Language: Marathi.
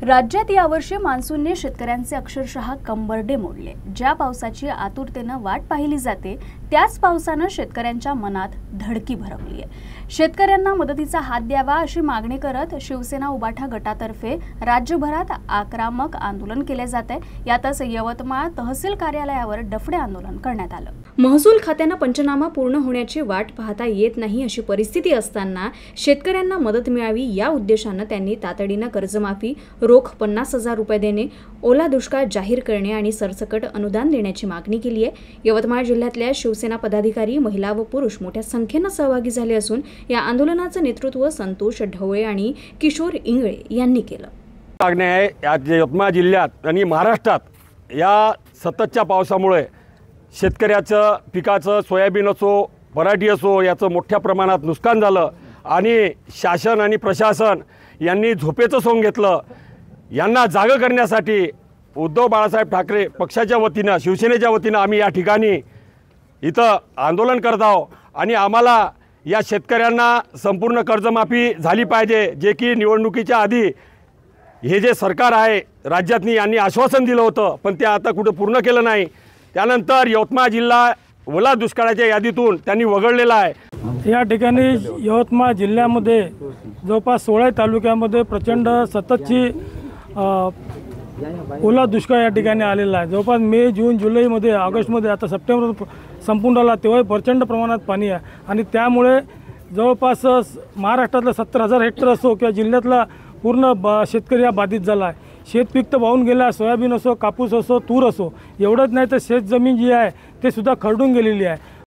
राज्यात यावर्षी मान्सूनने शेतकऱ्यांचे अक्षरशः कंबरडे मोडले। ज्या पावसाची आतुरतेने वाट पाहिली जाते त्याच पावसाने शेतकऱ्यांच्या मनात धडकी भरवली आहे। शेतकऱ्यांना मदतीचा हात द्यावा अशी मागणी करत शिवसेना उबाठा गटातर्फे राज्यभरात आक्रमक आंदोलन केले जाते। यातच यवतमाळ तहसील कार्यालयावर डफडे आंदोलन करण्यात आलं। महसूल खात्याने पंचनामा पूर्ण होण्याची वाट पाहता येत नाही अशी परिस्थिती असताना शेतकऱ्यांना मदत मिळावी या उद्देशाने त्यांनी तातडीने कर्जमाफी, रोख 50,000 रुपये देणे, ओला दुष्काळ जाहीर करणे आणि सरसकट अनुदान देण्याची मागणी केली आहे। यवतमाळ जिल्ह्यातल्या शिवसेना पदाधिकारी, महिला व पुरुष मोठ्या संख्येने सहभागी झाले असून या आंदोलनाचे नेतृत्व संतोष ढवळे आणि किशोर इंगळे यांनी केलं। मागणी आहे यवतमाळ जिल्ह्यात आणि महाराष्ट्रात या सततच्या पावसामुळे शेतकऱ्याचं पिकाचं सोयाबीन असो, पराठी असो याचं मोठ्या प्रमाणात नुकसान झालं आणि शासन आणि प्रशासन यांनी झोपेचं सोंग घेतलं। यांना जागं करण्यासाठी उद्धव बाळासाहेब ठाकरे पक्षाच्या वतीनं, शिवसेनेच्या वतीनं आम्ही या ठिकाणी इथं आंदोलन करत आहोत आणि आम्हाला या शेतकऱ्यांना संपूर्ण कर्जमाफी झाली पाहिजे, जे की निवडणुकीच्या आधी हे जे सरकार आहे राज्यातनी यांनी आश्वासन दिलं होतं, पण ते आता कुठं पूर्ण केलं नाही। त्यानंतर यवतमाळ जिल्हा ओला दुष्काळाच्या यादीतून त्यांनी वगळलेला आहे। या ठिकाणी यवतमाळ जिल्ह्यामध्ये जवळपास 16 तालुक्यामध्ये प्रचंड सततची ओला दुष्काळ या ठिकाणी आलेला आहे। जवळपास मे, जून, जुलैमध्ये, ऑगस्टमध्ये, आता सप्टेंबर संपून राहिला तेव्हा प्रचंड प्रमाणात पाणी आहे आणि त्यामुळे जवळपास महाराष्ट्रातला 70,000 हेक्टर असो किंवा जिल्ह्यातला पूर्ण शेतकरी हा बाधित झाला आहे। शेतपीक तर वाहून गेला, सोयाबीन असो, कापूस असो, तूर असो, एवढंच नाही तर शेतजमीन जी आहे ते सुद्धा खरडून गेलेली आहे।